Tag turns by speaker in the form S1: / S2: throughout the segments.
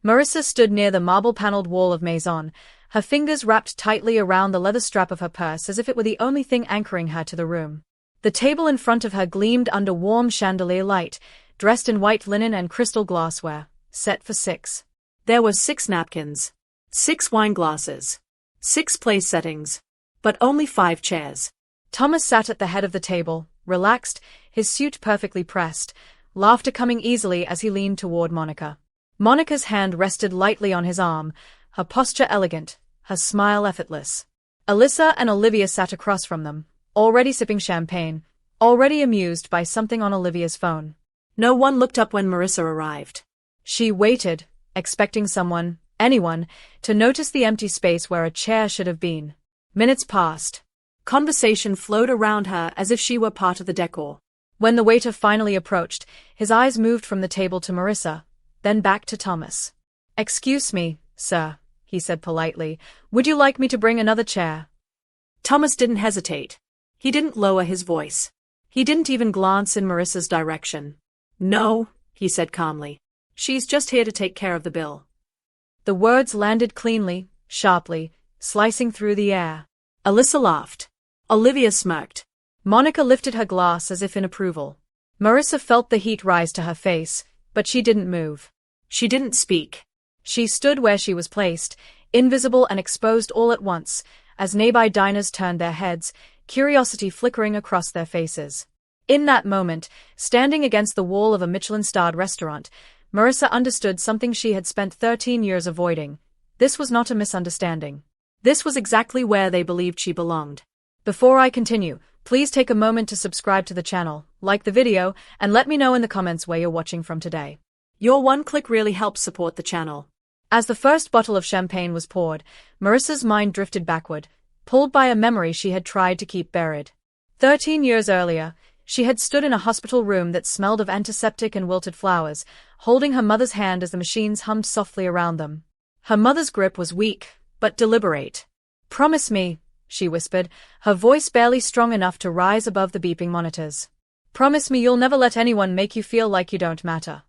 S1: Marissa stood near the marble-paneled wall of Maison, her fingers wrapped tightly around the leather strap of her purse as if it were the only thing anchoring her to the room. The table in front of her gleamed under warm chandelier light, dressed in white linen and crystal glassware, set for 6. There were 6 napkins, 6 wine glasses, 6 place settings, but only 5 chairs. Thomas sat at the head of the table, relaxed, his suit perfectly pressed, laughter coming easily as he leaned toward Monica. Monica's hand rested lightly on his arm, her posture elegant, her smile effortless. Alyssa and Olivia sat across from them, already sipping champagne, already amused by something on Olivia's phone. No one looked up when Marissa arrived. She waited, expecting someone, anyone, to notice the empty space where a chair should have been. Minutes passed. Conversation flowed around her as if she were part of the decor. When the waiter finally approached, his eyes moved from the table to Marissa, then back to Thomas. "Excuse me, sir," he said politely, "would you like me to bring another chair?" Thomas didn't hesitate. He didn't lower his voice. He didn't even glance in Marissa's direction. "No," he said calmly. "She's just here to take care of the bill." The words landed cleanly, sharply, slicing through the air. Alyssa laughed. Olivia smirked. Monica lifted her glass as if in approval. Marissa felt the heat rise to her face, but she didn't move. She didn't speak. She stood where she was placed, invisible and exposed all at once, as nearby diners turned their heads, curiosity flickering across their faces. In that moment, standing against the wall of a Michelin-starred restaurant, Marissa understood something she had spent 13 years avoiding. This was not a misunderstanding. This was exactly where they believed she belonged. Before I continue, please take a moment to subscribe to the channel, like the video, and let me know in the comments where you're watching from today. Your one click really helps support the channel. As the first bottle of champagne was poured, Marissa's mind drifted backward, pulled by a memory she had tried to keep buried. 13 years earlier, she had stood in a hospital room that smelled of antiseptic and wilted flowers, holding her mother's hand as the machines hummed softly around them. Her mother's grip was weak, but deliberate. "Promise me," she whispered, her voice barely strong enough to rise above the beeping monitors. "Promise me you'll never let anyone make you feel like you don't matter."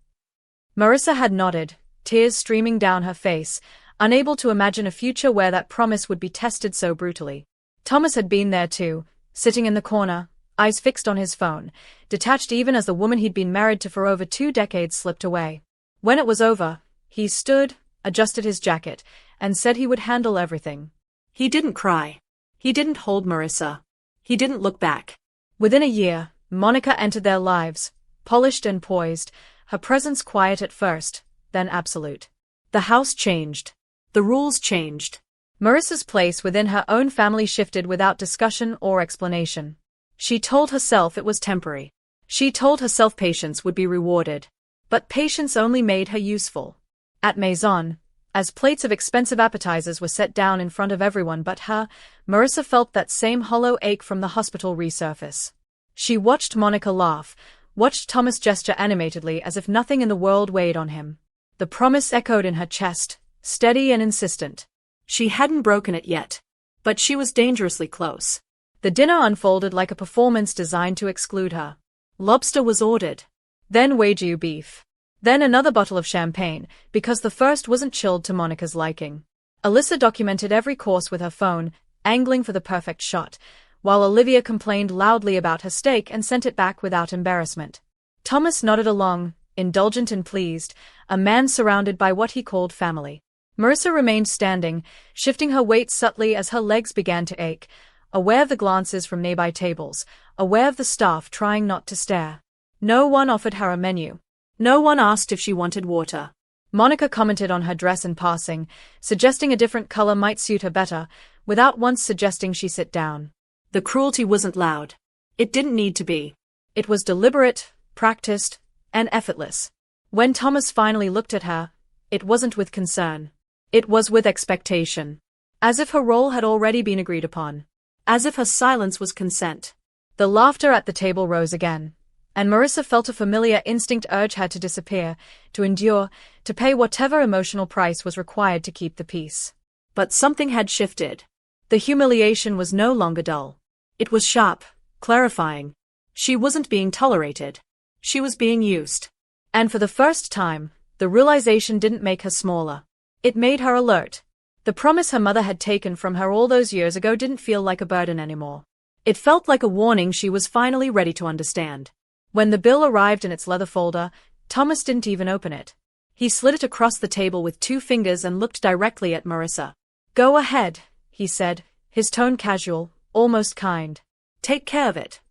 S1: Marissa had nodded, tears streaming down her face, unable to imagine a future where that promise would be tested so brutally. Thomas had been there too, sitting in the corner, eyes fixed on his phone, detached even as the woman he'd been married to for over 2 decades slipped away. When it was over, he stood, adjusted his jacket, and said he would handle everything. He didn't cry. He didn't hold Marissa. He didn't look back. Within a year, Monica entered their lives, polished and poised, her presence quiet at first, then absolute. The house changed. The rules changed. Marissa's place within her own family shifted without discussion or explanation. She told herself it was temporary. She told herself patience would be rewarded. But patience only made her useful. At Maison, as plates of expensive appetizers were set down in front of everyone but her, Marissa felt that same hollow ache from the hospital resurface. She watched Monica laugh, watched Thomas gesture animatedly as if nothing in the world weighed on him. The promise echoed in her chest, steady and insistent. She hadn't broken it yet, but she was dangerously close. The dinner unfolded like a performance designed to exclude her. Lobster was ordered. Then Wagyu beef. Then another bottle of champagne, because the first wasn't chilled to Monica's liking. Alyssa documented every course with her phone, angling for the perfect shot, while Olivia complained loudly about her steak and sent it back without embarrassment. Thomas nodded along, indulgent and pleased, a man surrounded by what he called family. Marissa remained standing, shifting her weight subtly as her legs began to ache, aware of the glances from nearby tables, aware of the staff trying not to stare. No one offered her a menu. No one asked if she wanted water. Monica commented on her dress in passing, suggesting a different color might suit her better, without once suggesting she sit down. The cruelty wasn't loud. It didn't need to be. It was deliberate, practiced, and effortless. When Thomas finally looked at her, it wasn't with concern. It was with expectation. As if her role had already been agreed upon. As if her silence was consent. The laughter at the table rose again, and Marissa felt a familiar instinct urge her to disappear, to endure, to pay whatever emotional price was required to keep the peace. But something had shifted. The humiliation was no longer dull. It was sharp, clarifying. She wasn't being tolerated. She was being used. And for the first time, The realization didn't make her smaller. It made her alert. The promise her mother had taken from her all those years ago didn't feel like a burden anymore. It felt like a warning she was finally ready to understand. When the bill arrived in its leather folder, Thomas didn't even open it. He slid it across the table with 2 fingers and looked directly at Marissa. "Go ahead," he said, his tone casual, almost kind. "Take care of it."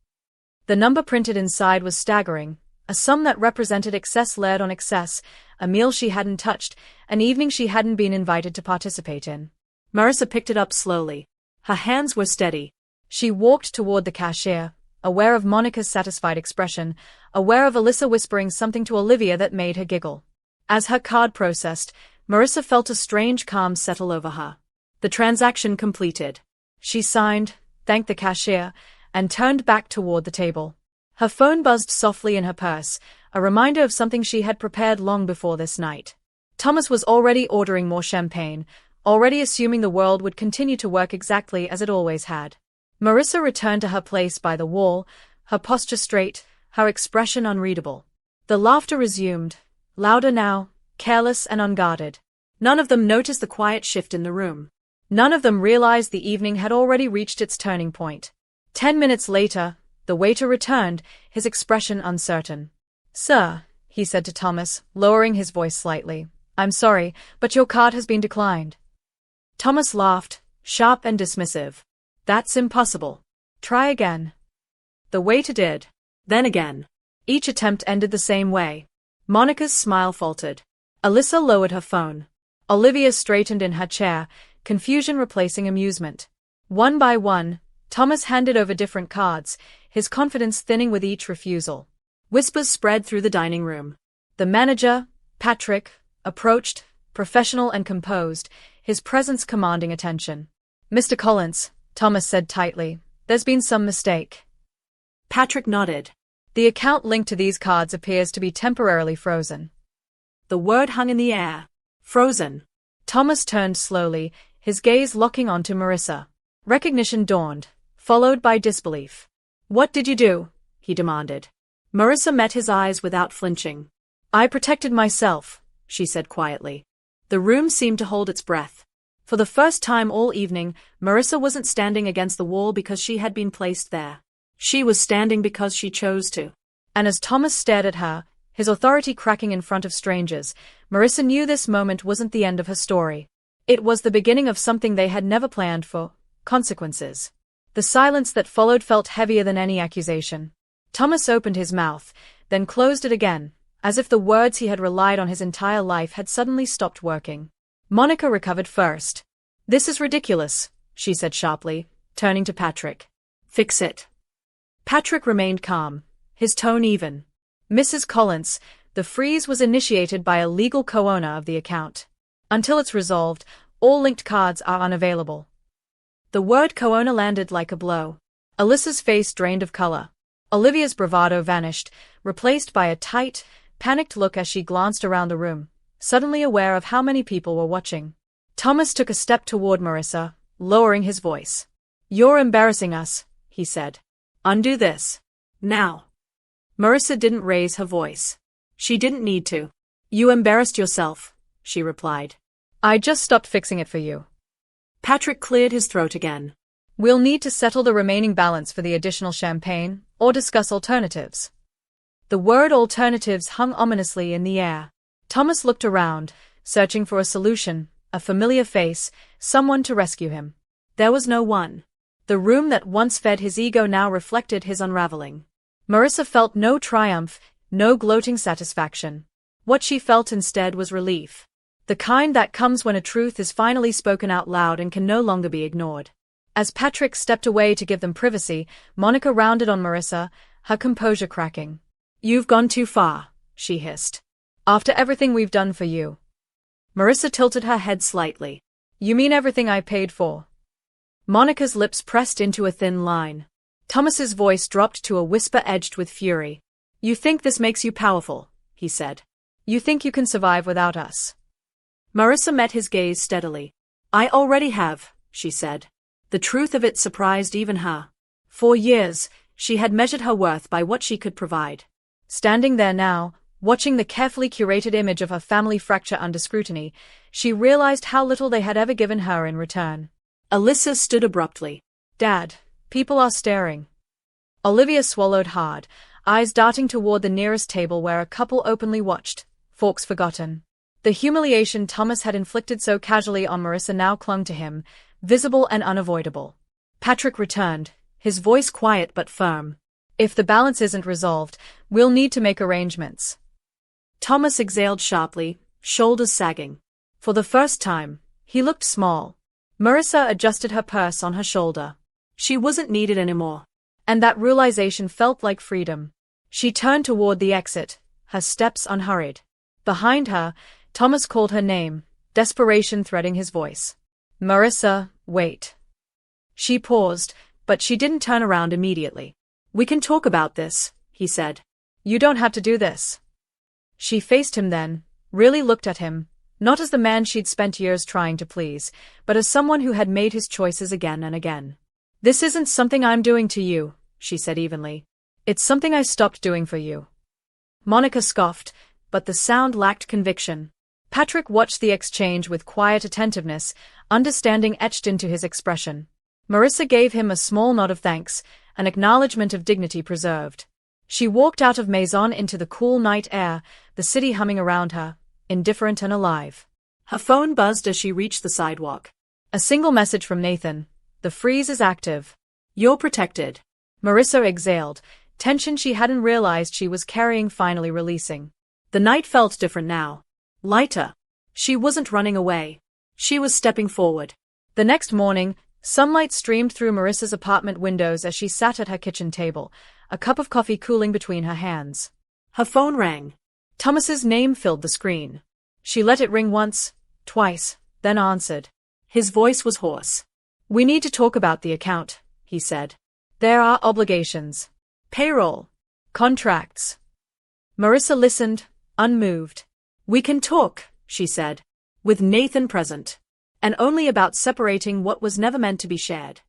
S1: The number printed inside was staggering, a sum that represented excess layered on excess, a meal she hadn't touched, an evening she hadn't been invited to participate in. Marissa picked it up slowly. Her hands were steady. She walked toward the cashier, aware of Monica's satisfied expression, aware of Alyssa whispering something to Olivia that made her giggle. As her card processed, Marissa felt a strange calm settle over her. The transaction completed. She signed, thanked the cashier, and turned back toward the table. Her phone buzzed softly in her purse, a reminder of something she had prepared long before this night. Thomas was already ordering more champagne, already assuming the world would continue to work exactly as it always had. Marissa returned to her place by the wall, her posture straight, her expression unreadable. The laughter resumed, louder now, careless and unguarded. None of them noticed the quiet shift in the room. None of them realized the evening had already reached its turning point. 10 minutes later, the waiter returned, his expression uncertain. "Sir," he said to Thomas, lowering his voice slightly, "I'm sorry, but your card has been declined." Thomas laughed, sharp and dismissive. "That's impossible. Try again." The waiter did. Then again. Each attempt ended the same way. Monica's smile faltered. Alyssa lowered her phone. Olivia straightened in her chair, confusion replacing amusement. One by one, Thomas handed over different cards, his confidence thinning with each refusal. Whispers spread through the dining room. The manager, Patrick, approached, professional and composed, his presence commanding attention. "Mr. Collins," Thomas said tightly, "there's been some mistake." Patrick nodded. "The account linked to these cards appears to be temporarily frozen." The word hung in the air. Frozen. Thomas turned slowly, his gaze locking onto Marissa. Recognition dawned, followed by disbelief. "What did you do?" he demanded. Marissa met his eyes without flinching. "I protected myself," she said quietly. The room seemed to hold its breath. For the first time all evening, Marissa wasn't standing against the wall because she had been placed there. She was standing because she chose to. And as Thomas stared at her, his authority cracking in front of strangers, Marissa knew this moment wasn't the end of her story. It was the beginning of something they had never planned for: consequences. The silence that followed felt heavier than any accusation. Thomas opened his mouth, then closed it again, as if the words he had relied on his entire life had suddenly stopped working. Monica recovered first. "This is ridiculous," she said sharply, turning to Patrick. "Fix it." Patrick remained calm, his tone even. "Mrs. Collins, the freeze was initiated by a legal co-owner of the account. Until it's resolved, all linked cards are unavailable." The word co-owner landed like a blow. Alyssa's face drained of color. Olivia's bravado vanished, replaced by a tight, panicked look as she glanced around the room, suddenly aware of how many people were watching. Thomas took a step toward Marissa, lowering his voice. "You're embarrassing us," he said. "Undo this. Now." Marissa didn't raise her voice. She didn't need to. "You embarrassed yourself," she replied. "I just stopped fixing it for you." Patrick cleared his throat again. "We'll need to settle the remaining balance for the additional champagne, or discuss alternatives." The word alternatives hung ominously in the air. Thomas looked around, searching for a solution, a familiar face, someone to rescue him. There was no one. The room that once fed his ego now reflected his unraveling. Marissa felt no triumph, no gloating satisfaction. What she felt instead was relief. The kind that comes when a truth is finally spoken out loud and can no longer be ignored. As Patrick stepped away to give them privacy, Monica rounded on Marissa, her composure cracking. "You've gone too far," she hissed. "After everything we've done for you." Marissa tilted her head slightly. "You mean everything I paid for?" Monica's lips pressed into a thin line. Thomas's voice dropped to a whisper edged with fury. "You think this makes you powerful," he said. "You think you can survive without us." Marissa met his gaze steadily. "I already have," she said. The truth of it surprised even her. For years, she had measured her worth by what she could provide. Standing there now, Watching the carefully curated image of her family fracture under scrutiny, she realized how little they had ever given her in return.
S2: Alyssa stood abruptly.
S1: Dad, people are staring. Olivia swallowed hard, eyes darting toward the nearest table where a couple openly watched, forks forgotten. The humiliation Thomas had inflicted so casually on Marissa now clung to him, visible and unavoidable. Patrick returned, his voice quiet but firm. If the balance isn't resolved, we'll need to make arrangements.
S2: Thomas exhaled sharply, shoulders sagging.
S1: For the first time, he looked small. Marissa adjusted her purse on her shoulder.
S2: She wasn't needed anymore.
S1: And that realization felt like freedom. She turned toward the exit, her steps unhurried. Behind her, Thomas called her name, desperation threading his voice. Marissa, wait. She paused, but she didn't turn around immediately.
S2: We can talk about this, he said.
S1: You don't have to do this. She faced him then, really looked at him, not as the man she'd spent years trying to please, but as someone who had made his choices again and again. This isn't something I'm doing to you, she said evenly. It's something I stopped doing for you. Monica scoffed, but the sound lacked conviction. Patrick watched the exchange with quiet attentiveness, understanding etched into his expression. Marissa gave him a small nod of thanks, an acknowledgement of dignity preserved. She walked out of Maison into the cool night air, the city humming around her, indifferent and alive.
S2: Her phone buzzed as she reached the sidewalk.
S1: A single message from Nathan. The freeze is active.
S2: You're protected.
S1: Marissa exhaled, tension she hadn't realized she was carrying finally releasing.
S2: The night felt different now. Lighter. She wasn't running away. She was stepping forward.
S1: The next morning, sunlight streamed through Marissa's apartment windows as she sat at her kitchen table, a cup of coffee cooling between her hands.
S2: Her phone rang.
S1: Thomas's name filled the screen. She let it ring once, twice, then answered.
S2: His voice was hoarse.
S1: We need to talk about the account, he said. There are obligations. Payroll. Contracts. Marissa listened, unmoved.
S2: We can talk, she said, with Nathan present. And only about separating what was never meant to be shared.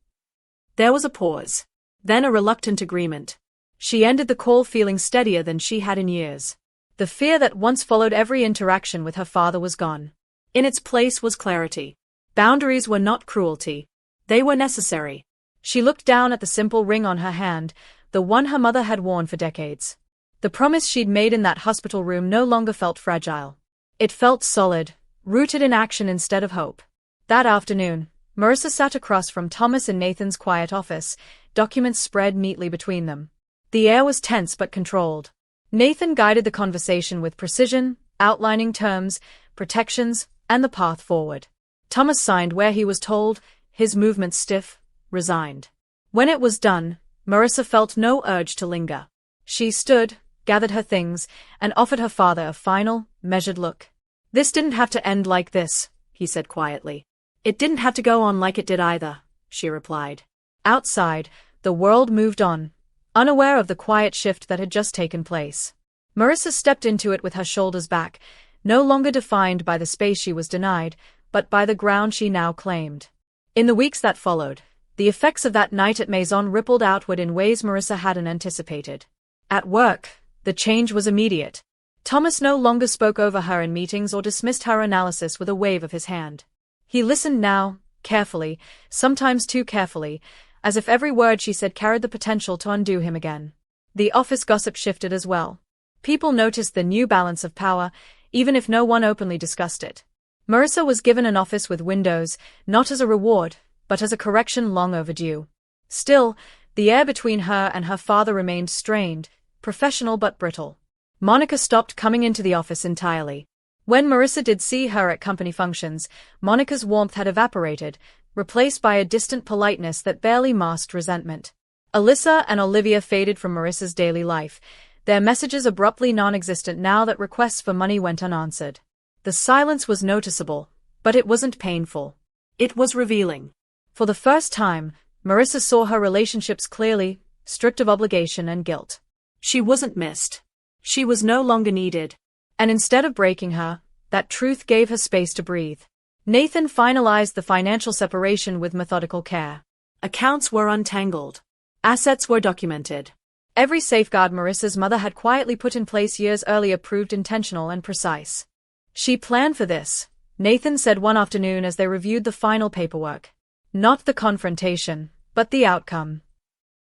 S2: There was a pause. Then a reluctant agreement.
S1: She ended the call feeling steadier than she had in years. The fear that once followed every interaction with her father was gone.
S2: In its place was clarity. Boundaries were not cruelty. They were necessary.
S1: She looked down at the simple ring on her hand, the one her mother had worn for decades. The promise she'd made in that hospital room no longer felt fragile. It felt solid, rooted in action instead of hope. That afternoon, Marissa sat across from Thomas in Nathan's quiet office, documents spread neatly between them. The air was tense but controlled. Nathan guided the conversation with precision, outlining terms, protections, and the path forward. Thomas signed where he was told, his movements stiff, resigned. When it was done, Marissa felt no urge to linger. She stood, gathered her things, and offered her father a final, measured look. This didn't have to end like this, he said quietly.
S2: It didn't have to go on like it did either, she replied.
S1: Outside, the world moved on, unaware of the quiet shift that had just taken place. Marissa stepped into it with her shoulders back, no longer defined by the space she was denied, but by the ground she now claimed. In the weeks that followed, the effects of that night at Maison rippled outward in ways Marissa hadn't anticipated. At work, the change was immediate. Thomas no longer spoke over her in meetings or dismissed her analysis with a wave of his hand. He listened now, carefully, sometimes too carefully, as if every word she said carried the potential to undo him again. The office gossip shifted as well. People noticed the new balance of power, even if no one openly discussed it. Marissa was given an office with windows, not as a reward, but as a correction long overdue. Still, the air between her and her father remained strained, professional but brittle. Monica stopped coming into the office entirely. When Marissa did see her at company functions, Monica's warmth had evaporated, replaced by a distant politeness that barely masked resentment. Alyssa and Olivia faded from Marissa's daily life, their messages abruptly non-existent now that requests for money went unanswered. The silence was noticeable, but it wasn't painful. It was revealing. For the first time, Marissa saw her relationships clearly, stripped of obligation and guilt.
S2: She wasn't missed. She was no longer needed.
S1: And instead of breaking her, that truth gave her space to breathe. Nathan finalized the financial separation with methodical care.
S2: Accounts were untangled. Assets were documented.
S1: Every safeguard Marissa's mother had quietly put in place years earlier proved intentional and precise. She planned for this, Nathan said one afternoon as they reviewed the final paperwork. Not the confrontation, but the outcome.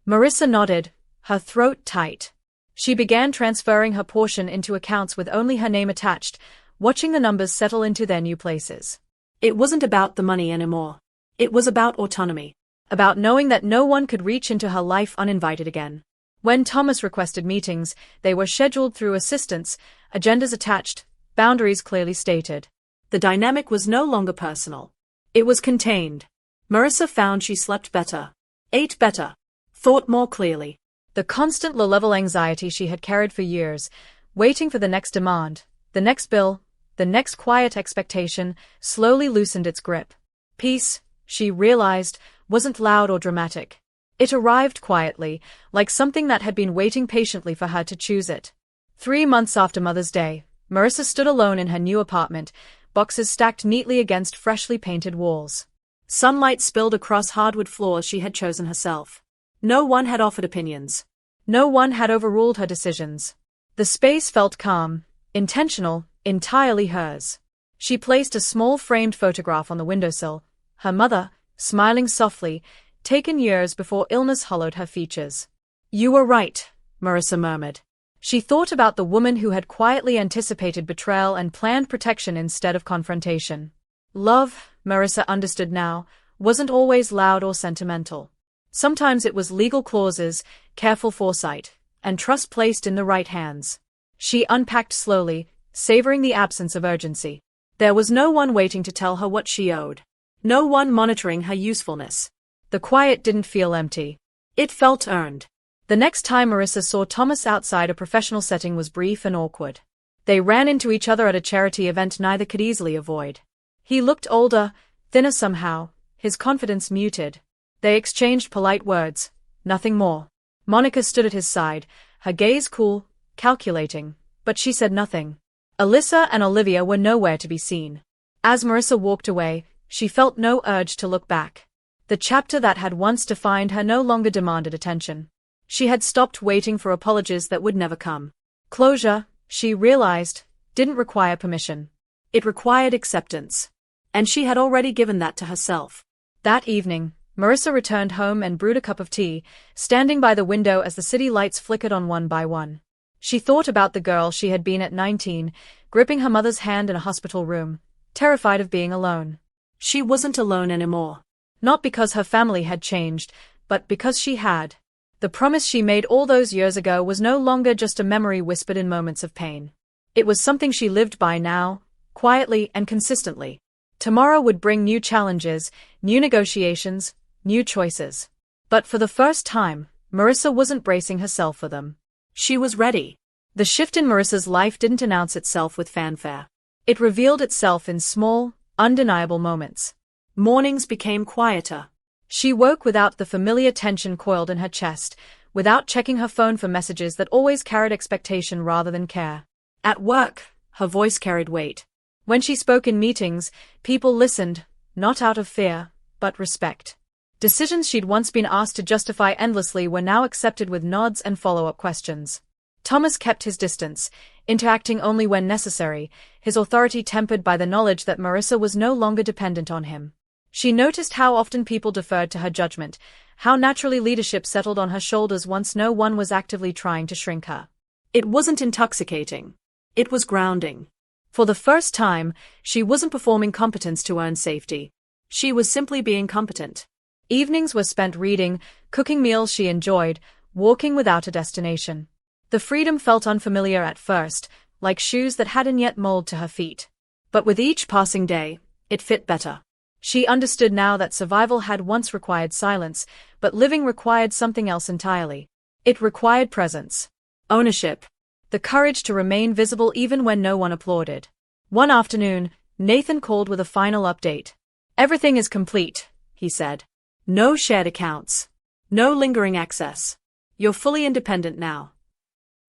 S1: Marissa nodded, her throat tight. She began transferring her portion into accounts with only her name attached, watching the numbers settle into their new places.
S2: It wasn't about the money anymore. It was about autonomy.
S1: About knowing that no one could reach into her life uninvited again. When Thomas requested meetings, they were scheduled through assistants, agendas attached, boundaries clearly stated.
S2: The dynamic was no longer personal. It was contained. Marissa found she slept better, ate better, thought more clearly.
S1: The constant low-level anxiety she had carried for years, waiting for the next demand, the next bill, the next quiet expectation, slowly loosened its grip. Peace, she realized, wasn't loud or dramatic. It arrived quietly, like something that had been waiting patiently for her to choose it. 3 months after Mother's Day, Marissa stood alone in her new apartment, boxes stacked neatly against freshly painted walls.
S2: Sunlight spilled across hardwood floors she had chosen herself. No one had offered opinions.
S1: No one had overruled her decisions. The space felt calm, intentional, entirely hers. She placed a small framed photograph on the windowsill, her mother, smiling softly, taken years before illness hollowed her features.
S2: You were right, Marissa murmured.
S1: She thought about the woman who had quietly anticipated betrayal and planned protection instead of confrontation. Love, Marissa understood now, wasn't always loud or sentimental. Sometimes it was legal clauses, careful foresight, and trust placed in the right hands. She unpacked slowly, savoring the absence of urgency. There was no one waiting to tell her what she owed. No one monitoring her usefulness. The quiet didn't feel empty.
S2: It felt earned.
S1: The next time Marissa saw Thomas outside a professional setting was brief and awkward. They ran into each other at a charity event neither could easily avoid. He looked older, thinner somehow, his confidence muted. They exchanged polite words, nothing more. Monica stood at his side, her gaze cool, calculating, but she said nothing. Alyssa and Olivia were nowhere to be seen. As Marissa walked away, she felt no urge to look back. The chapter that had once defined her no longer demanded attention. She had stopped waiting for apologies that would never come. Closure, she realized, didn't require permission.
S2: It required acceptance. And she had already given that to herself.
S1: That evening, Marissa returned home and brewed a cup of tea, standing by the window as the city lights flickered on one by one. She thought about the girl she had been at 19, gripping her mother's hand in a hospital room, terrified of being alone.
S2: She wasn't alone anymore.
S1: Not because her family had changed, but because she had. The promise she made all those years ago was no longer just a memory whispered in moments of pain. It was something she lived by now, quietly and consistently. Tomorrow would bring new challenges, new negotiations, new choices. But for the first time, Marissa wasn't bracing herself for them.
S2: She was ready.
S1: The shift in Marissa's life didn't announce itself with fanfare. It revealed itself in small, undeniable moments.
S2: Mornings became quieter.
S1: She woke without the familiar tension coiled in her chest, without checking her phone for messages that always carried expectation rather than care.
S2: At work, her voice carried weight.
S1: When she spoke in meetings, people listened, not out of fear, but respect. Decisions she'd once been asked to justify endlessly were now accepted with nods and follow-up questions. Thomas kept his distance, interacting only when necessary, his authority tempered by the knowledge that Marissa was no longer dependent on him. She noticed how often people deferred to her judgment, how naturally leadership settled on her shoulders once no one was actively trying to shrink her.
S2: It wasn't intoxicating. It was grounding.
S1: For the first time, she wasn't performing competence to earn safety.
S2: She was simply being competent.
S1: Evenings were spent reading, cooking meals she enjoyed, walking without a destination. The freedom felt unfamiliar at first, like shoes that hadn't yet molded to her feet. But with each passing day, it fit better. She understood now that survival had once required silence, but living required something else entirely. It required presence. Ownership. The courage to remain visible even when no one applauded. One afternoon, Nathan called with a final update. "Everything is complete," he said.
S2: "No shared accounts. No lingering access. You're fully independent now."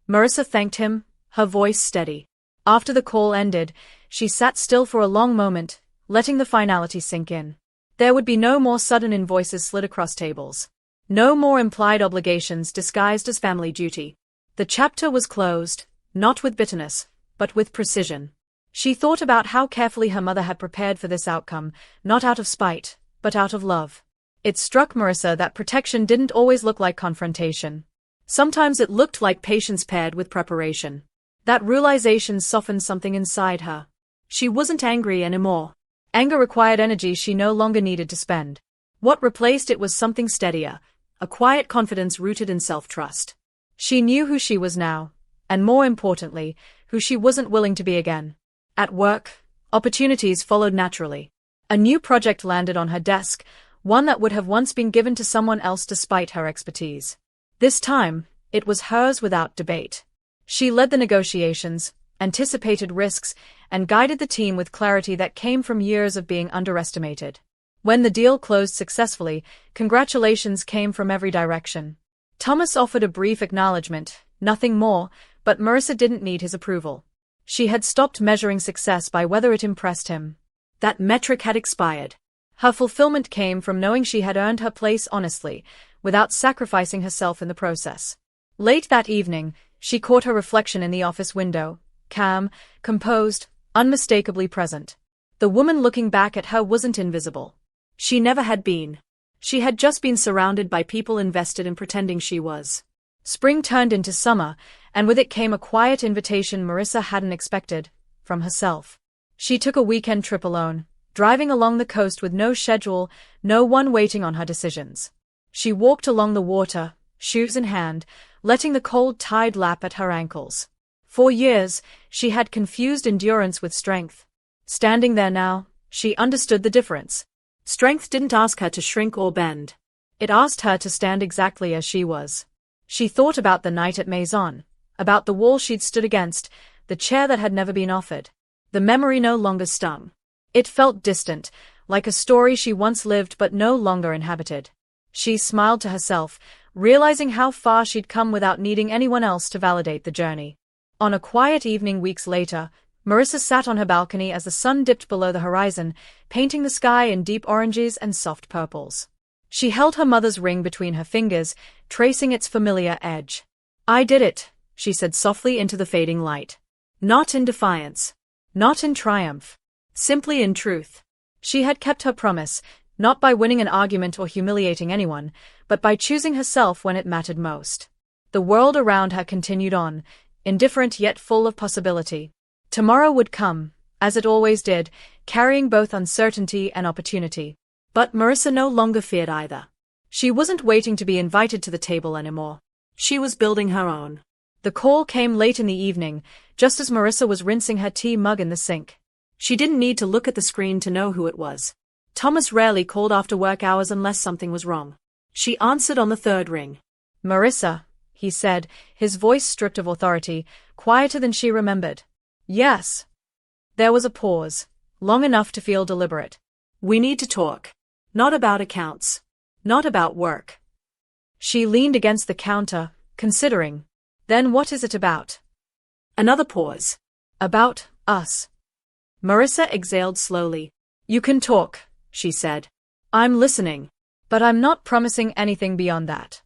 S1: Marissa thanked him, her voice steady. After the call ended, she sat still for a long moment, letting the finality sink in. There would be no more sudden invoices slid across tables.
S2: No more implied obligations disguised as family duty. The chapter was closed, not with bitterness, but with precision. She thought about how carefully her mother had prepared for this outcome, not out of spite, but out of love. It struck Marissa that protection didn't always look like confrontation. Sometimes it looked like patience paired with preparation. That realization softened something inside her. She wasn't angry anymore. Anger required energy she no longer needed to spend. What replaced it was something steadier, a quiet confidence rooted in self-trust. She knew who she was now, and more importantly, who she wasn't willing to be again. At work, opportunities followed naturally. A new project landed on her desk, one that would have once been given to someone else despite her expertise. This time, it was hers without debate. She led the negotiations, anticipated risks, and guided the team with clarity that came from years of being underestimated. When the deal closed successfully, congratulations came from every direction. Thomas offered a brief acknowledgement, nothing more, but Marissa didn't need his approval. She had stopped measuring success by whether it impressed him. That metric had expired. Her fulfillment came from knowing she had earned her place honestly, without sacrificing herself in the process. Late that evening, she caught her reflection in the office window, calm, composed, unmistakably present. The woman looking back at her wasn't invisible. She never had been. She had just been surrounded by people invested in pretending she was. Spring turned into summer, and with it came a quiet invitation Marissa hadn't expected, from herself. She took a weekend trip alone, driving along the coast with no schedule, no one waiting on her decisions. She walked along the water, shoes in hand, letting the cold tide lap at her ankles. For years, she had confused endurance with strength. Standing there now, she understood the difference. Strength didn't ask her to shrink or bend. It asked her to stand exactly as she was. She thought about the night at Maison, about the wall she'd stood against, the chair that had never been offered. The memory no longer stung. It felt distant, like a story she once lived but no longer inhabited. She smiled to herself, realizing how far she'd come without needing anyone else to validate the journey. On a quiet evening weeks later, Marissa sat on her balcony as the sun dipped below the horizon, painting the sky in deep oranges and soft purples. She held her mother's ring between her fingers, tracing its familiar edge. "I did it," she said softly into the fading light. Not in defiance. Not in triumph. Simply in truth. She had kept her promise, not by winning an argument or humiliating anyone, but by choosing herself when it mattered most. The world around her continued on, indifferent yet full of possibility. Tomorrow would come, as it always did, carrying both uncertainty and opportunity. But Marissa no longer feared either. She wasn't waiting to be invited to the table anymore. She was building her own. The call came late in the evening, just as Marissa was rinsing her tea mug in the sink. She didn't need to look at the screen to know who it was. Thomas rarely called after work hours unless something was wrong. She answered on the third ring. "Marissa," he said, his voice stripped of authority, quieter than she remembered. "Yes." There was a pause, long enough to feel deliberate. "We need to talk. Not about accounts. Not about work." She leaned against the counter, considering. "Then what is it about?" Another pause. "About us." Marissa exhaled slowly. "You can talk," she said. "I'm listening. But I'm not promising anything beyond that."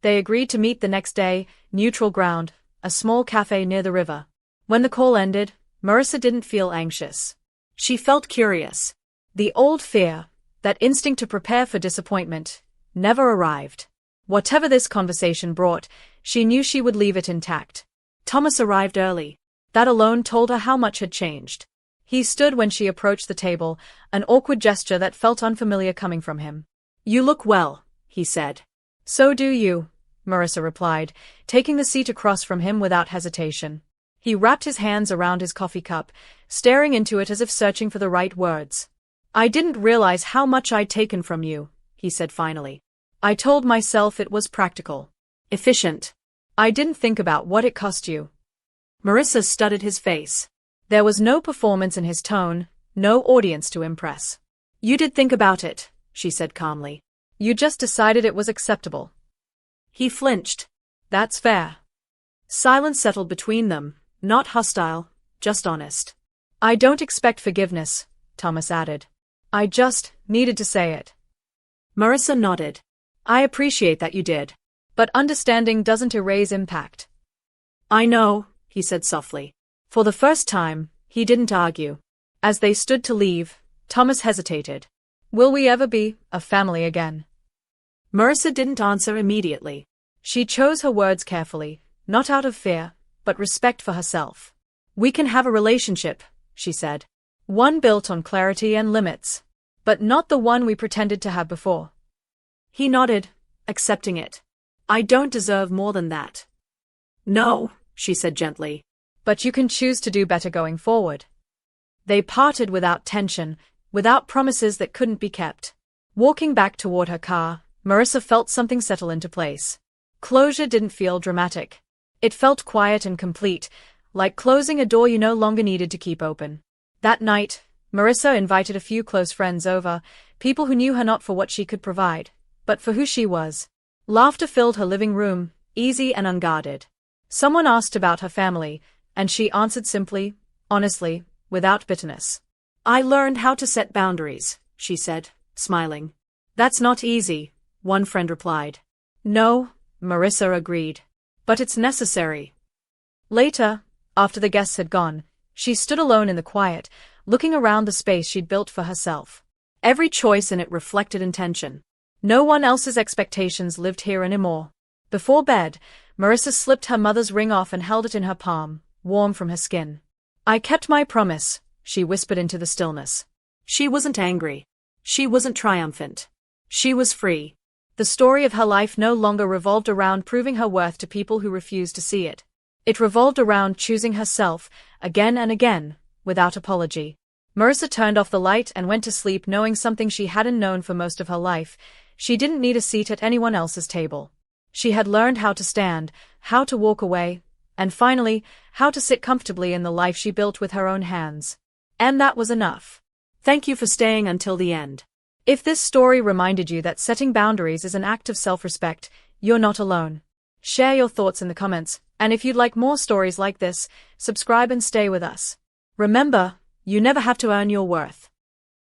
S2: They agreed to meet the next day, neutral ground, a small cafe near the river. When the call ended, Marissa didn't feel anxious. She felt curious. The old fear, that instinct to prepare for disappointment, never arrived. Whatever this conversation brought, she knew she would leave it intact. Thomas arrived early. That alone told her how much had changed. He stood when she approached the table, an awkward gesture that felt unfamiliar coming from him. "You look well," he said. "So do you," Marissa replied, taking the seat across from him without hesitation. He wrapped his hands around his coffee cup, staring into it as if searching for the right words. "I didn't realize how much I'd taken from you," he said finally. "I told myself it was practical. Efficient. I didn't think about what it cost you." Marissa studied his face. There was no performance in his tone, no audience to impress. "You did think about it," she said calmly. "You just decided it was acceptable." He flinched. "That's fair." Silence settled between them, not hostile, just honest. "I don't expect forgiveness," Thomas added. "I just needed to say it." Marissa nodded. I appreciate that you did.
S1: But understanding doesn't erase impact.
S2: I know, he said softly. For the first time, he didn't argue.
S1: As they stood to leave, Thomas hesitated. Will we ever be a family again?
S2: Marissa didn't answer immediately.
S1: She chose her words carefully, not out of fear, but respect for herself.
S2: We can have a relationship, she said.
S1: One built on clarity and limits. But not the one we pretended to have before.
S2: He nodded, accepting it. I don't deserve more than that. No, she said gently.
S1: But you can choose to do better going forward. They parted without tension, without promises that couldn't be kept. Walking back toward her car, Marissa felt something settle into place. Closure didn't feel dramatic. It felt quiet and complete, like closing a door you no longer needed to keep open. That night, Marissa invited a few close friends over, people who knew her not for what she could provide, but for who she was. Laughter filled her living room, easy and unguarded. Someone asked about her family, and she answered simply, honestly, without bitterness.
S2: I learned how to set boundaries, she said, smiling. That's not easy, one friend replied.
S1: No, Marissa agreed. But it's necessary. Later, after the guests had gone, she stood alone in the quiet, looking around the space she'd built for herself. Every choice in it reflected intention. No one else's expectations lived here anymore. Before bed, Marissa slipped her mother's ring off and held it in her palm, warm from her skin. I kept my promise, she whispered into the stillness.
S2: She wasn't angry. She wasn't triumphant. She was free.
S1: The story of her life no longer revolved around proving her worth to people who refused to see it. It revolved around choosing herself, again and again, without apology. Marissa turned off the light and went to sleep knowing something she hadn't known for most of her life. She didn't need a seat at anyone else's table. She had learned how to stand, how to walk away, and finally, how to sit comfortably in the life she built with her own hands. And that was enough.
S2: Thank you for staying until the end.
S1: If this story reminded you that setting boundaries is an act of self-respect, you're not alone. Share your thoughts in the comments, and if you'd like more stories like this, subscribe and stay with us. Remember, you never have to earn your worth.